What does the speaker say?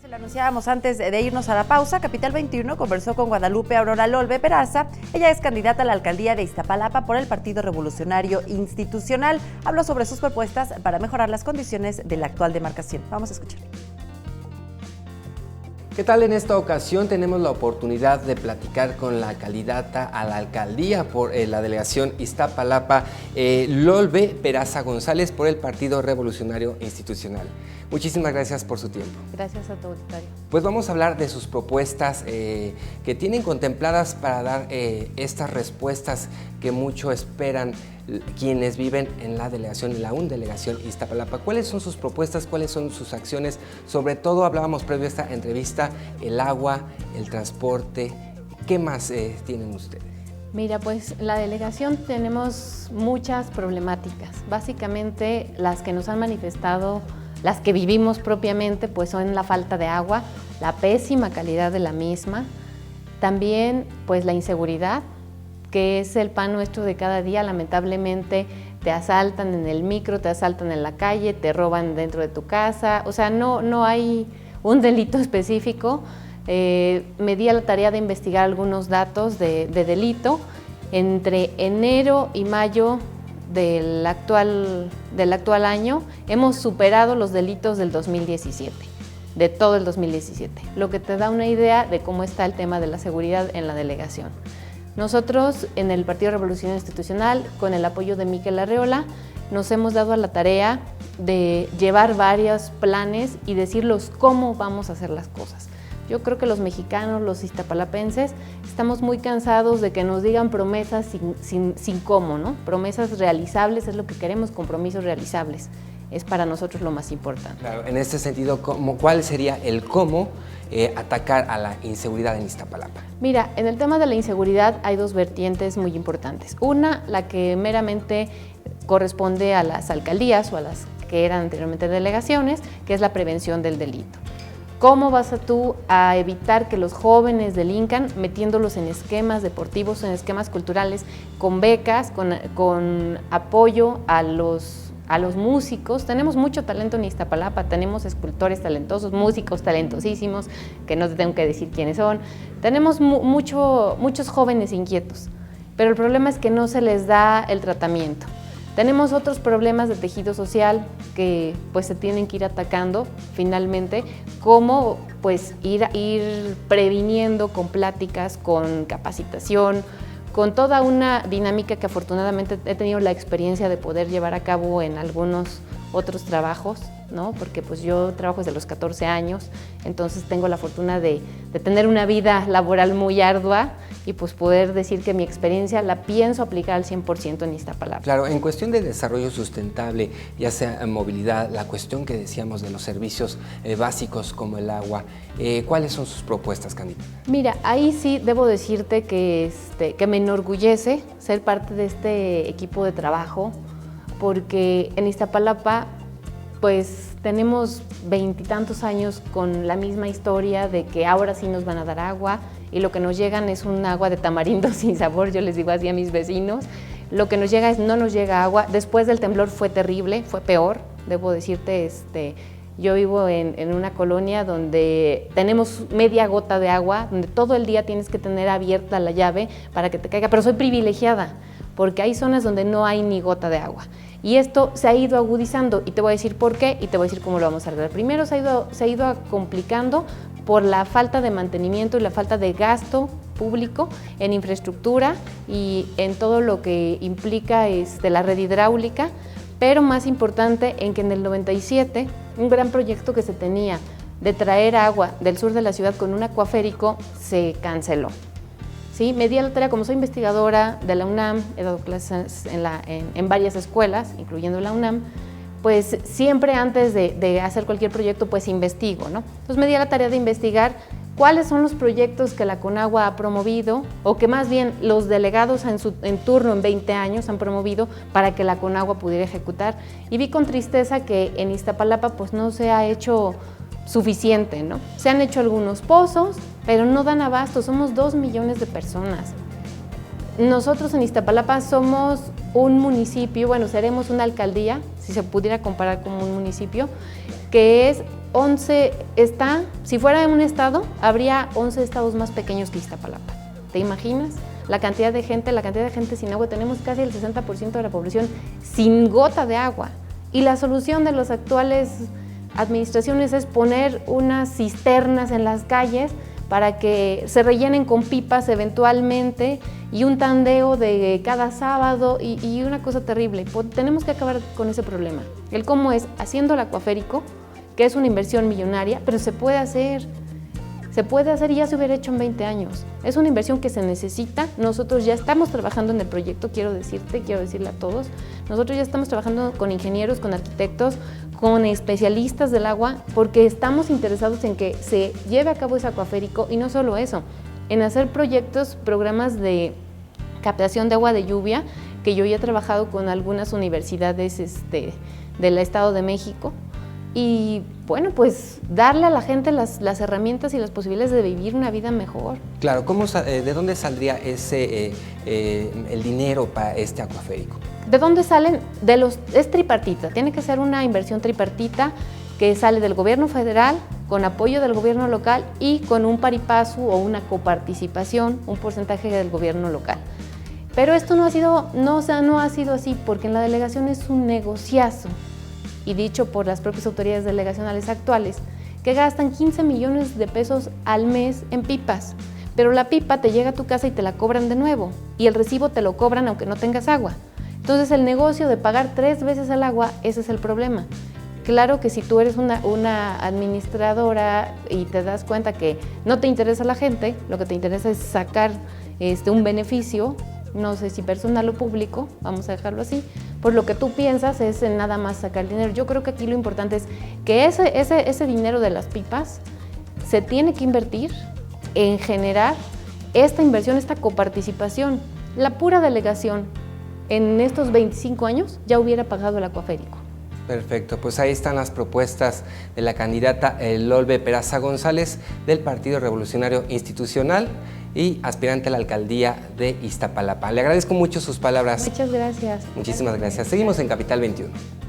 Lo anunciábamos antes de irnos a la pausa. Capital 21 conversó con Guadalupe Aurora Lolbe Peraza. Ella es candidata a la alcaldía de Iztapalapa por el Partido Revolucionario Institucional. Habló sobre sus propuestas para mejorar las condiciones de la actual demarcación. Vamos a escuchar. ¿Qué tal? En esta ocasión tenemos la oportunidad de platicar con la candidata a la alcaldía por la delegación Iztapalapa, Lolbe Peraza González, por el Partido Revolucionario Institucional. Muchísimas gracias por su tiempo. Gracias a tu auditorio. Pues vamos a hablar de sus propuestas que tienen contempladas para dar estas respuestas que mucho esperan quienes viven en la delegación, en la delegación Iztapalapa. ¿Cuáles son sus propuestas? ¿Cuáles son sus acciones? Sobre todo, hablábamos previo a esta entrevista, el agua, el transporte. ¿Qué más tienen ustedes? Mira, pues la delegación tenemos muchas problemáticas. Básicamente, las que nos han manifestado, las que vivimos propiamente, pues son la falta de agua, la pésima calidad de la misma, también pues la inseguridad, que es el pan nuestro de cada día. Lamentablemente te asaltan en el micro, te asaltan en la calle, te roban dentro de tu casa, o sea, no hay un delito específico. Me di a la tarea de investigar algunos datos de delito. Entre enero y mayo del actual año hemos superado los delitos del 2017, de todo el 2017, lo que te da una idea de cómo está el tema de la seguridad en la delegación. Nosotros en el Partido Revolucionario Institucional, con el apoyo de Miquel Arreola, nos hemos dado a la tarea de llevar varios planes y decirles cómo vamos a hacer las cosas. Yo creo que los mexicanos, los iztapalapenses, estamos muy cansados de que nos digan promesas sin cómo, ¿no? Promesas realizables es lo que queremos, compromisos realizables. Es para nosotros lo más importante. Claro, en este sentido, ¿cuál sería el cómo atacar a la inseguridad en Iztapalapa? Mira, en el tema de la inseguridad hay dos vertientes muy importantes. Una, la que meramente corresponde a las alcaldías o a las que eran anteriormente delegaciones, que es la prevención del delito. ¿Cómo vas tú a evitar que los jóvenes delincan metiéndolos en esquemas deportivos, en esquemas culturales, con becas, con apoyo a los músicos? Tenemos mucho talento en Iztapalapa, tenemos escultores talentosos, músicos talentosísimos, que no te tengo que decir quiénes son. Tenemos muchos jóvenes inquietos, pero el problema es que no se les da el tratamiento. Tenemos otros problemas de tejido social que pues se tienen que ir atacando finalmente, como pues ir previniendo con pláticas, con capacitación, con toda una dinámica que afortunadamente he tenido la experiencia de poder llevar a cabo en algunos otros trabajos, ¿no? Porque pues yo trabajo desde los 14 años, entonces tengo la fortuna de tener una vida laboral muy ardua y pues poder decir que mi experiencia la pienso aplicar al 100% en Iztapalapa. Claro, en cuestión de desarrollo sustentable, ya sea movilidad, la cuestión que decíamos de los servicios básicos como el agua, ¿cuáles son sus propuestas, candidata? Mira, ahí sí debo decirte que me enorgullece ser parte de este equipo de trabajo, porque en Iztapalapa pues tenemos 20 y tantos años con la misma historia de que ahora sí nos van a dar agua y lo que nos llegan es un agua de tamarindo sin sabor, yo les digo así a mis vecinos. Lo que nos llega no nos llega agua. Después del temblor fue terrible, fue peor, debo decirte, yo vivo en una colonia donde tenemos media gota de agua, donde todo el día tienes que tener abierta la llave para que te caiga, pero soy privilegiada, porque hay zonas donde no hay ni gota de agua. Y esto se ha ido agudizando, y te voy a decir por qué, y te voy a decir cómo lo vamos a arreglar. Primero se ha ido complicando por la falta de mantenimiento y la falta de gasto público en infraestructura y en todo lo que implica la red hidráulica, pero más importante en que en el 97, un gran proyecto que se tenía de traer agua del sur de la ciudad con un acuaférico se canceló. ¿Sí? Me di a la tarea, como soy investigadora de la UNAM, he dado clases en varias escuelas, incluyendo la UNAM, pues siempre antes de hacer cualquier proyecto, pues investigo, ¿no? Entonces me di a la tarea de investigar cuáles son los proyectos que la Conagua ha promovido, o que más bien los delegados en turno en 20 años han promovido para que la Conagua pudiera ejecutar. Y vi con tristeza que en Iztapalapa pues no se ha hecho suficiente, ¿no? Se han hecho algunos pozos, pero no dan abasto, somos 2 millones de personas. Nosotros en Iztapalapa somos un municipio, bueno, seremos una alcaldía, si se pudiera comparar como un municipio, que es si fuera un estado, habría 11 estados más pequeños que Iztapalapa. ¿Te imaginas? La cantidad de gente sin agua. Tenemos casi el 60% de la población sin gota de agua. Y la solución de las actuales administraciones es poner unas cisternas en las calles para que se rellenen con pipas eventualmente y un tandeo de cada sábado y una cosa terrible. Tenemos que acabar con ese problema. El cómo es haciendo el acuaférico, que es una inversión millonaria, pero se puede hacer y ya se hubiera hecho en 20 años. Es una inversión que se necesita. Nosotros ya estamos trabajando en el proyecto, quiero decirle a todos. Nosotros ya estamos trabajando con ingenieros, con arquitectos, con especialistas del agua, porque estamos interesados en que se lleve a cabo ese acuaférico y no solo eso, en hacer programas de captación de agua de lluvia, que yo ya he trabajado con algunas universidades del Estado de México. Y bueno, pues darle a la gente las herramientas y las posibilidades de vivir una vida mejor. Claro, ¿de dónde saldría el dinero para este acuaférico? ¿De dónde salen? Es tripartita, tiene que ser una inversión tripartita que sale del gobierno federal, con apoyo del gobierno local y con un paripasu o una coparticipación, un porcentaje del gobierno local. Pero esto no ha sido así, porque en la delegación es un negociazo, y dicho por las propias autoridades delegacionales actuales, que gastan 15 millones de pesos al mes en pipas, pero la pipa te llega a tu casa y te la cobran de nuevo, y el recibo te lo cobran aunque no tengas agua. Entonces el negocio de pagar 3 veces el agua, ese es el problema. Claro que si tú eres una administradora y te das cuenta que no te interesa la gente, lo que te interesa es sacar un beneficio, no sé si personal o público, vamos a dejarlo así, pues lo que tú piensas es en nada más sacar dinero. Yo creo que aquí lo importante es que ese dinero de las pipas se tiene que invertir en generar esta inversión, esta coparticipación. La pura delegación en estos 25 años ya hubiera pagado el acuaférico. Perfecto, pues ahí están las propuestas de la candidata Elolbe Peraza González del Partido Revolucionario Institucional y aspirante a la alcaldía de Iztapalapa. Le agradezco mucho sus palabras. Muchas gracias. Muchísimas gracias. Seguimos en Capital 21.